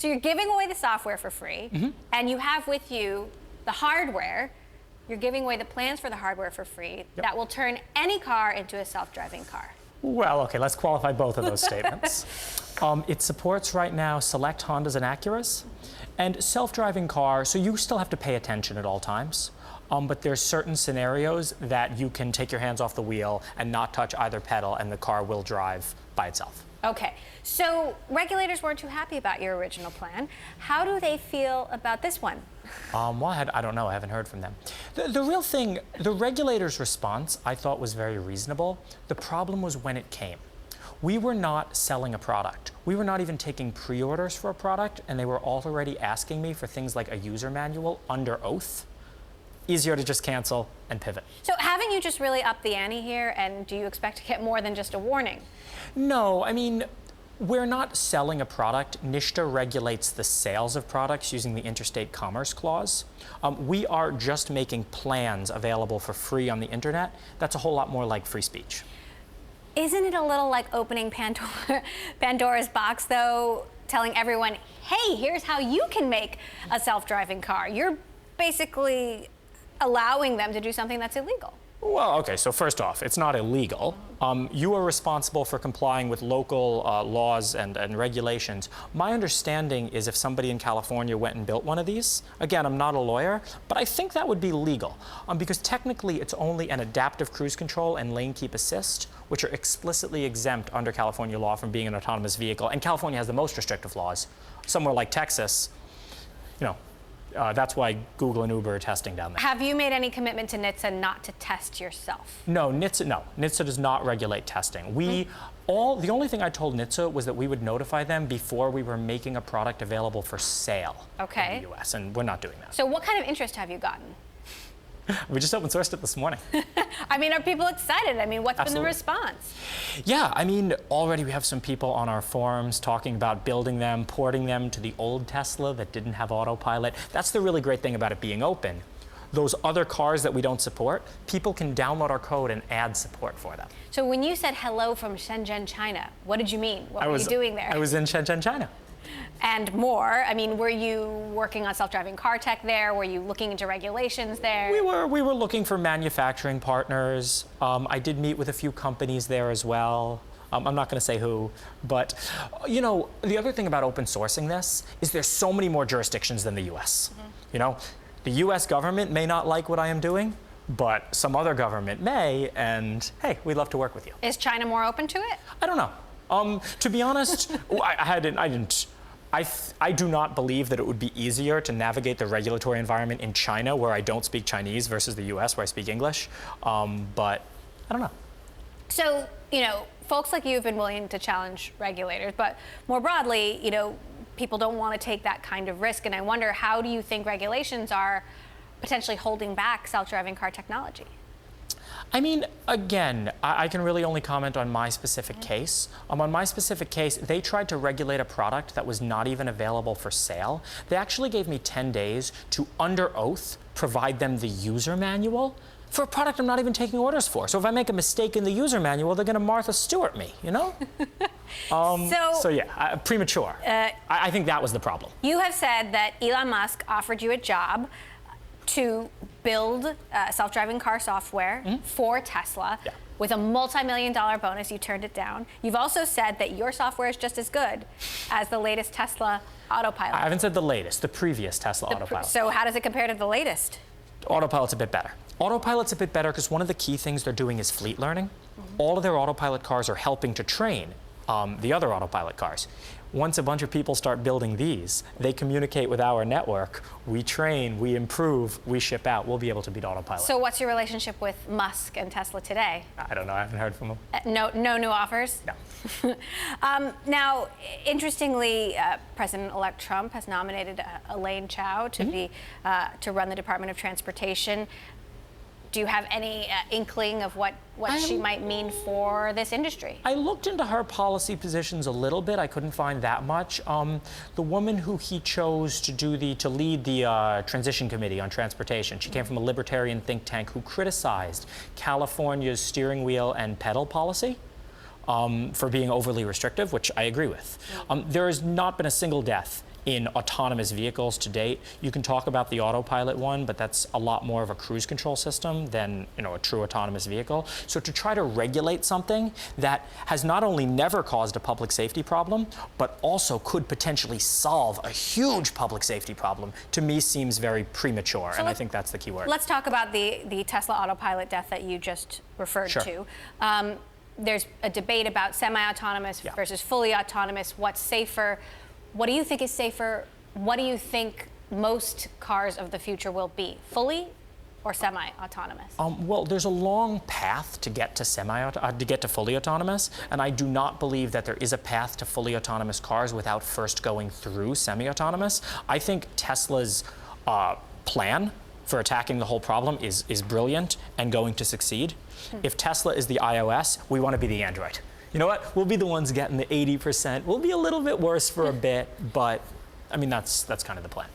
So you're giving away the software for free, and you have with you the hardware. You're giving away the plans for the hardware for free that will turn any car into a self-driving car. Well, okay, let's qualify both of those statements. It supports right now select Hondas and Acuras, and self-driving car, so you still have to pay attention at all times. But there's certain scenarios that you can take your hands off the wheel and not touch either pedal, and the car will drive by itself. Okay, so regulators weren't too happy about your original plan. How do they feel about this one? Well, I don't know. I haven't heard from them. The real thing, the regulators' response, I thought was very reasonable. The problem was when it came. We were not selling a product. We were not even taking pre-orders for a product, and they were already asking me for things like a user manual under oath. Easier to just cancel and pivot. So haven't you just really upped the ante here, and do you expect to get more than just a warning? No, I mean, we're not selling a product. NHTSA regulates the sales of products using the Interstate Commerce Clause. We are just making plans available for free on the internet. That's a whole lot more like free speech. Isn't it a little like opening Pandora's box, though, telling everyone, hey, here's how you can make a self-driving car? You're basically allowing them to do something that's illegal. Well, okay, so first off, it's not illegal. You are responsible for complying with local laws and regulations. My understanding is if somebody in California went and built one of these, again, I'm not a lawyer, but I think that would be legal because technically it's only an adaptive cruise control and lane keep assist, which are explicitly exempt under California law from being an autonomous vehicle. And California has the most restrictive laws. Somewhere like Texas, you know, that's why Google and Uber are testing down there. Have you made any commitment to NHTSA not to test yourself? No, NHTSA does not regulate testing. The only thing I told NHTSA was that we would notify them before we were making a product available for sale in the US, and we're not doing that. So what kind of interest have you gotten? We just open sourced it this morning. I mean, are people excited? I mean, what's Absolutely. been the response? Yeah, I mean, already we have some people on our forums talking about building them, porting them to the old Tesla that didn't have autopilot. That's the really great thing about it being open. Those other cars that we don't support, people can download our code and add support for them. So when you said hello from Shenzhen, China, what did you mean? What were you doing there? I was in Shenzhen, China. And more, I mean, were you working on self-driving car tech there? Were you looking into regulations there? We were looking for manufacturing partners. I did meet with a few companies there as well. I'm not going to say who, but you know, the other thing about open sourcing this is there's so many more jurisdictions than the US. You know, the US government may not like what I am doing, but some other government may, and hey, we'd love to work with you. Is China more open to it? I don't know. To be honest, I do not believe that it would be easier to navigate the regulatory environment in China, where I don't speak Chinese, versus the US, where I speak English. But I don't know. So, you know, folks like you have been willing to challenge regulators, but more broadly, you know, people don't want to take that kind of risk. And I wonder, how do you think regulations are potentially holding back self-driving car technology? I mean, again, I can really only comment on my specific case. On my specific case, they tried to regulate a product that was not even available for sale. They actually gave me 10 days to, under oath, provide them the user manual for a product I'm not even taking orders for. So if I make a mistake in the user manual, they're going to Martha Stewart me, you know? So yeah, premature. I think that was the problem. You have said that Elon Musk offered you a job to build self-driving car software for Tesla with a multi-million-dollar bonus. You turned it down. You've also said that your software is just as good as the latest Tesla autopilot. I haven't said the latest, the previous Tesla autopilot. So how does it compare to the latest? Autopilot's a bit better. Autopilot's a bit better because one of the key things they're doing is fleet learning. All of their autopilot cars are helping to train the other autopilot cars. Once a bunch of people start building these, they communicate with our network. We train, we improve, we ship out. We'll be able to beat autopilot. So what's your relationship with Musk and Tesla today? I don't know. I haven't heard from him. No new offers? No. Now, interestingly, President-elect Trump has nominated Elaine Chao to to run the Department of Transportation. Do you have any inkling of what she might mean for this industry? I looked into her policy positions a little bit. I couldn't find that much. The woman who he chose to lead the transition committee on transportation, she came from a libertarian think tank who criticized California's steering wheel and pedal policy for being overly restrictive, which I agree with. There has not been a single death in autonomous vehicles to date. You can talk about the autopilot one, but that's a lot more of a cruise control system than a true autonomous vehicle. So to try to regulate something that has not only never caused a public safety problem, but also could potentially solve a huge public safety problem, to me seems very premature, and I think that's the key word. Let's talk about the Tesla autopilot death that you just referred to. There's a debate about semi-autonomous versus fully autonomous. What's safer? What do you think is safer? What do you think most cars of the future will be? Fully or semi-autonomous? Well, there's a long path to get to fully autonomous, and I do not believe that there is a path to fully autonomous cars without first going through semi-autonomous. I think Tesla's plan for attacking the whole problem is brilliant and going to succeed. If Tesla is the iOS, we want to be the Android. You know what? We'll be the ones getting the 80%. We'll be a little bit worse for a bit, but I mean, that's kind of the plan.